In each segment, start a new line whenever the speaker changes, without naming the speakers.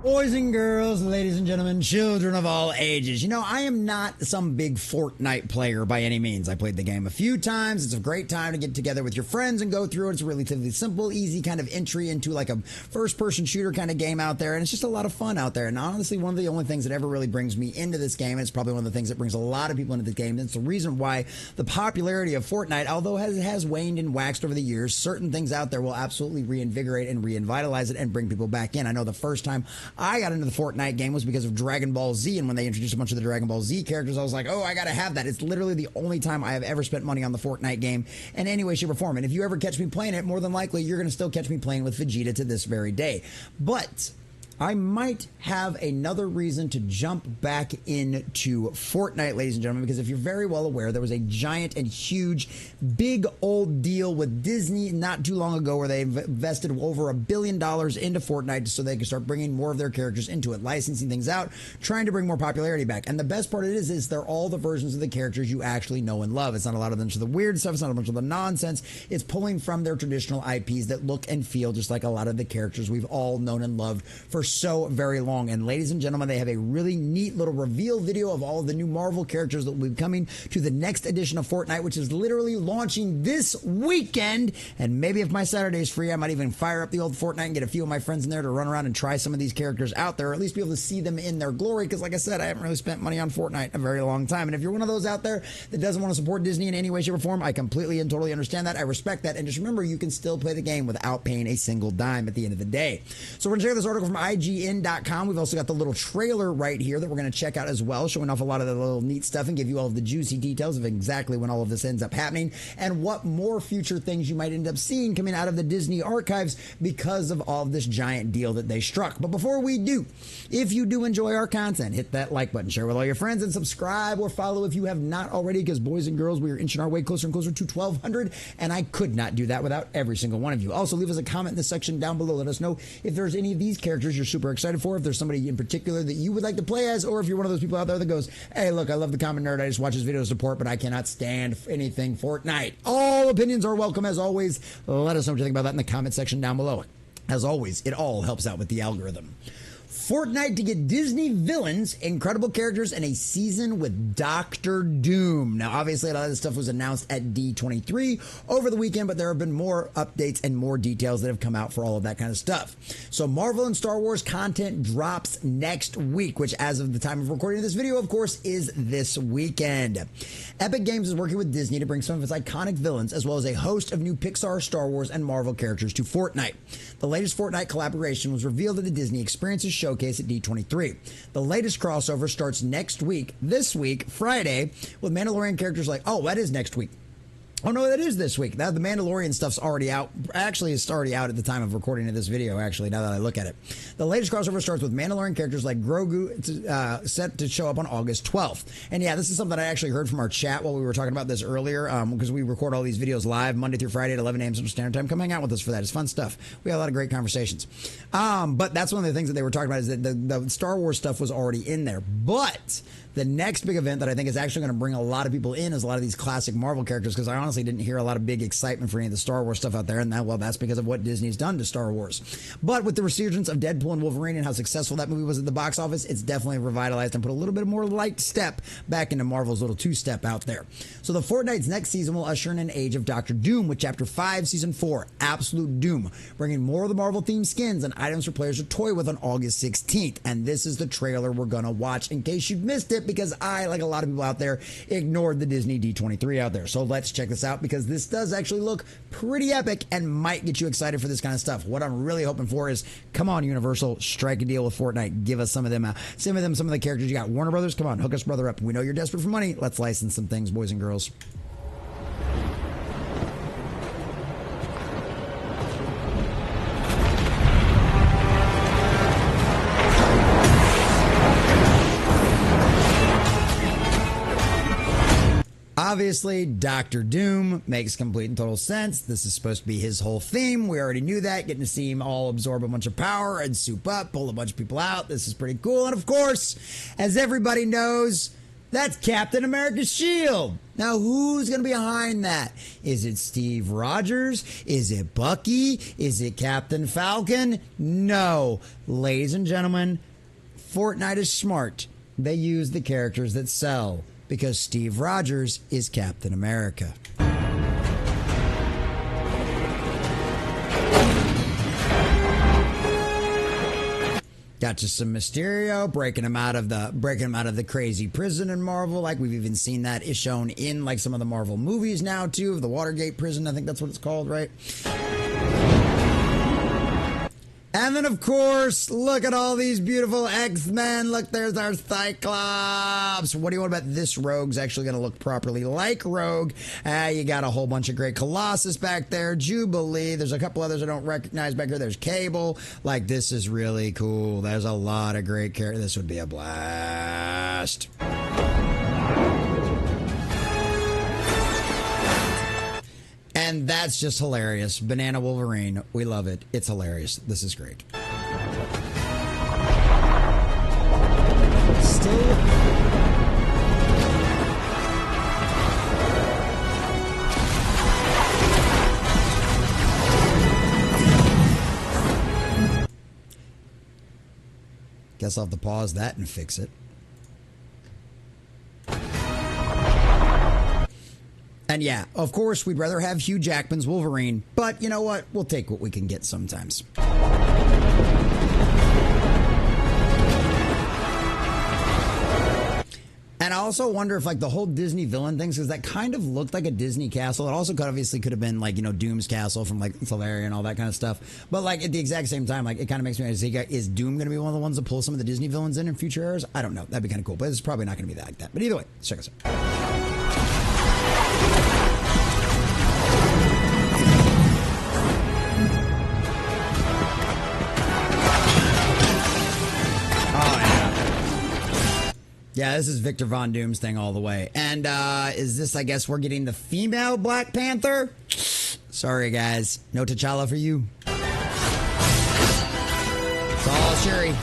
Boys and girls, ladies and gentlemen, children of all ages. You know, I am not some big Fortnite player by any means. I played the game a few times. It's a great time to get together with your friends and go through it. It's a relatively simple, easy kind of entry into like a first-person shooter kind of game out there, and it's just a lot of fun out there. And honestly, one of the only things that ever really brings me into this game, and it's probably one of the things that brings a lot of people into the game, and it's the reason why the popularity of Fortnite, although it has waned and waxed over the years, certain things out there will absolutely reinvigorate and revitalize it and bring people back in. I know the first time I got into the Fortnite game was because of Dragon Ball Z, and when they introduced a bunch of the Dragon Ball Z characters, I was like, oh, I gotta have that. It's literally the only time I have ever spent money on the Fortnite game in any way, shape, or form. And if you ever catch me playing it, more than likely you're gonna still catch me playing with Vegeta to this very day. But I might have another reason to jump back into Fortnite, ladies and gentlemen, because if you're very well aware, there was a giant and huge, big old deal with Disney not too long ago where they invested over $1 billion into Fortnite so they could start bringing more of their characters into it, licensing things out, trying to bring more popularity back. And the best part of it is they're all the versions of the characters you actually know and love. It's not a lot of bunch of the weird stuff. It's not a bunch of the nonsense. It's pulling from their traditional IPs that look and feel just like a lot of the characters we've all known and loved for so very long. And ladies and gentlemen, they have a really neat little reveal video of all of the new Marvel characters that will be coming to the next edition of Fortnite, which is literally launching this weekend. And maybe if my Saturday is free, I might even fire up the old Fortnite and get a few of my friends in there to run around and try some of these characters out there, or at least be able to see them in their glory, because like I said, I haven't really spent money on Fortnite in a very long time. And if you're one of those out there that doesn't want to support Disney in any way, shape, or form, I completely and totally understand that. I respect that. And just remember, you can still play the game without paying a single dime at the end of the day. So we're going to check out this article from IGN.com. We've also got the little trailer right here that we're going to check out as well, showing off a lot of the little neat stuff and give you all of the juicy details of exactly when all of this ends up happening and what more future things you might end up seeing coming out of the Disney archives because of all of this giant deal that they struck. But before we do, if you do enjoy our content, hit that like button, share with all your friends, and subscribe or follow if you have not already, because boys and girls, we are inching our way closer and closer to 1,200, and I could not do that without every single one of you. Also, leave us a comment in the section down below. Let us know if there's any of these characters you're super excited for, if there's somebody in particular that you would like to play as, or if you're one of those people out there that goes, hey, look, I love the common nerd, I just watch his video to support, but I cannot stand anything Fortnite. All opinions are welcome, as always. Let us know what you think about that in the comment section down below. As always, it all helps out with the algorithm. Fortnite to get Disney villains, incredible characters, and a season with Doctor Doom. Now, obviously, a lot of this stuff was announced at D23 over the weekend, but there have been more updates and more details that have come out for all of that kind of stuff. So, Marvel and Star Wars content drops next week, which, as of the time of recording this video, of course, is this weekend. Epic Games is working with Disney to bring some of its iconic villains, as well as a host of new Pixar, Star Wars, and Marvel characters to Fortnite. The latest Fortnite collaboration was revealed at the Disney Experiences Showcase at D23. The latest crossover starts next week, this week, Friday, with Mandalorian characters like, oh, that is next week. Oh, no, that is this week. Now, the Mandalorian stuff's already out. Actually, it's already out at the time of recording of this video, actually, now that I look at it. The latest crossover starts with Mandalorian characters like Grogu set to show up on August 12th. And yeah, this is something I actually heard from our chat while we were talking about this earlier, because we record all these videos live Monday through Friday at 11 a.m. Central Standard Time. Come hang out with us for that. It's fun stuff. We had a lot of great conversations. But that's one of the things that they were talking about, is that the Star Wars stuff was already in there. But the next big event that I think is actually going to bring a lot of people in is a lot of these classic Marvel characters, because I honestly didn't hear a lot of big excitement for any of the Star Wars stuff out there, and that's because of what Disney's done to Star Wars. But with the resurgence of Deadpool and Wolverine and how successful that movie was at the box office, it's definitely revitalized and put a little bit more light step back into Marvel's little two-step out there. So the Fortnite's next season will usher in an age of Doctor Doom with Chapter 5, Season 4, Absolute Doom, bringing more of the Marvel-themed skins and items for players to toy with on August 16th. And this is the trailer we're going to watch in case you've missed it, because I, like a lot of people out there, ignored the Disney D23 out there. So let's check this out, because this does actually look pretty epic and might get you excited for this kind of stuff. What I'm really hoping for is, come on, Universal, strike a deal with Fortnite. Give us some of them, some of the characters you got. Warner Brothers, come on, hook us brother up. We know you're desperate for money. Let's license some things, boys and girls. Obviously, Doctor Doom makes complete and total sense. This is supposed to be his whole theme. We already knew that. Getting to see him all absorb a bunch of power and soup up, pull a bunch of people out. This is pretty cool. And of course, as everybody knows, That's Captain America's shield. Now, who's going to be behind that? Is it Steve Rogers? Is it Bucky? Is it Captain Falcon? No. Ladies and gentlemen, Fortnite is smart. They use the characters that sell because Steve Rogers is Captain America. Got just some Mysterio breaking him out of the crazy prison in Marvel. Like we've even seen that is shown in like some of the Marvel movies now too, of the Watergate prison. I think that's what it's called, right? And then, of course, look at all these beautiful X-Men. Look, there's our Cyclops. What do you want about this Rogue's actually going to look properly like Rogue? You got a whole bunch of great Colossus back there. Jubilee. There's a couple others I don't recognize back here. There's Cable. Like, this is really cool. There's a lot of great characters. This would be a blast. And that's just hilarious. Banana Wolverine. We love it. It's hilarious. This is great. Still. Guess I'll have to pause that and fix it. And yeah, of course, we'd rather have Hugh Jackman's Wolverine, but you know what? We'll take what we can get sometimes. And I also wonder if like the whole Disney villain things, because that kind of looked like a Disney castle. It also obviously could have been like, you know, Doom's castle from like Solarian and all that kind of stuff. But like at the exact same time, like it kind of makes me think, is Doom going to be one of the ones to pull some of the Disney villains in future eras? I don't know. That'd be kind of cool, but it's probably not going to be like that. But either way, let's check us out. Yeah, this is Victor Von Doom's thing all the way. And is this, I guess, we're getting the female Black Panther? Sorry, guys. No T'Challa for you. It's all Shuri.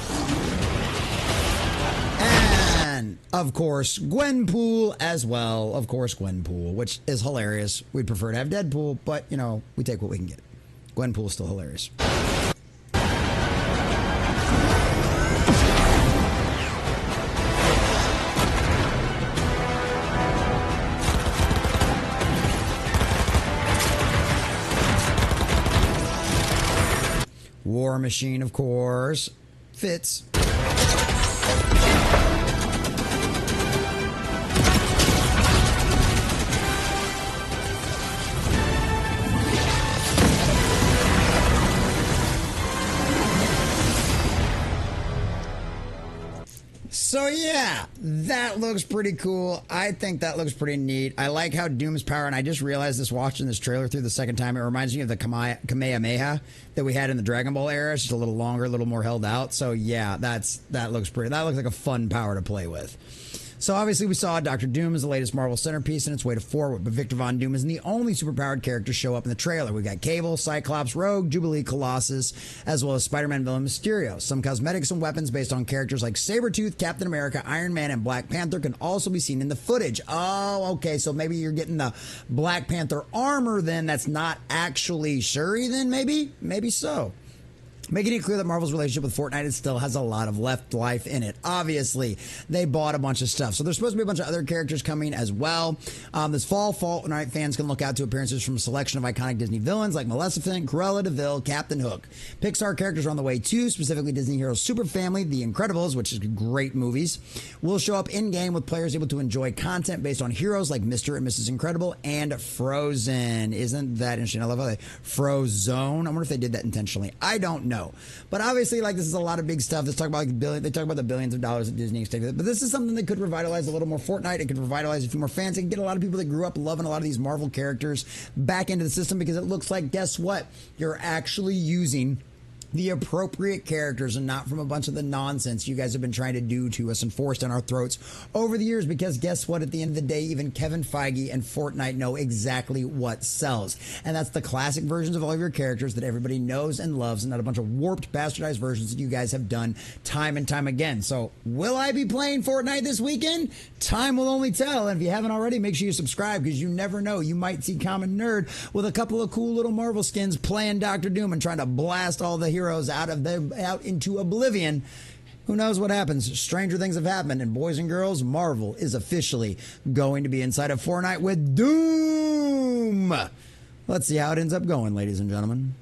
And, of course, Gwenpool as well. Of course, Gwenpool, which is hilarious. We'd prefer to have Deadpool, but, you know, we take what we can get. Gwenpool's still hilarious. War Machine, of course, fits. So yeah, that looks pretty cool. I think that looks pretty neat. I like how Doom's power, and I just realized this watching this trailer through the second time, it reminds me of the Kamehameha that we had in the Dragon Ball era. It's just a little longer, a little more held out. So yeah, that looks like a fun power to play with. So obviously we saw Dr. Doom is the latest Marvel centerpiece in its way to forward, but Victor Von Doom isn't the only superpowered character to show up in the trailer. We got Cable, Cyclops, Rogue, Jubilee, Colossus, as well as Spider-Man villain Mysterio. Some cosmetics and weapons based on characters like Sabretooth, Captain America, Iron Man, and Black Panther can also be seen in the footage. Oh, okay, so maybe you're getting the Black Panther armor then that's not actually Shuri then, maybe? Maybe so. Making it clear that Marvel's relationship with Fortnite still has a lot of left life in it. Obviously, they bought a bunch of stuff. So there's supposed to be a bunch of other characters coming as well. This fall, Fortnite fans can look out to appearances from a selection of iconic Disney villains like Maleficent, Cruella de Vil, Captain Hook. Pixar characters are on the way too, specifically Disney Heroes Super Family, The Incredibles, which is great movies, will show up in-game with players able to enjoy content based on heroes like Mr. and Mrs. Incredible and Frozen. Isn't that interesting? I love how they Frozone. I wonder if they did that intentionally. I don't know. But obviously, like, this is a lot of big stuff. Let's talk about they talk about the billions of dollars that Disney expected. But this is something that could revitalize a little more Fortnite. It could revitalize a few more fans. It can get a lot of people that grew up loving a lot of these Marvel characters back into the system because it looks like, guess what? You're actually using the appropriate characters and not from a bunch of the nonsense you guys have been trying to do to us and force down our throats over the years, because guess what? At the end of the day, even Kevin Feige and Fortnite know exactly what sells. And that's the classic versions of all of your characters that everybody knows and loves, and not a bunch of warped, bastardized versions that you guys have done time and time again. So will I be playing Fortnite this weekend? Time will only tell. And if you haven't already, make sure you subscribe, because you never know. You might see Common Nerd with a couple of cool little Marvel skins playing Doctor Doom and trying to blast all the heroes out into oblivion. Who knows what happens? Stranger things have happened, and boys and girls, Marvel is officially going to be inside of Fortnite with Doom. Let's see how it ends up going, ladies and gentlemen.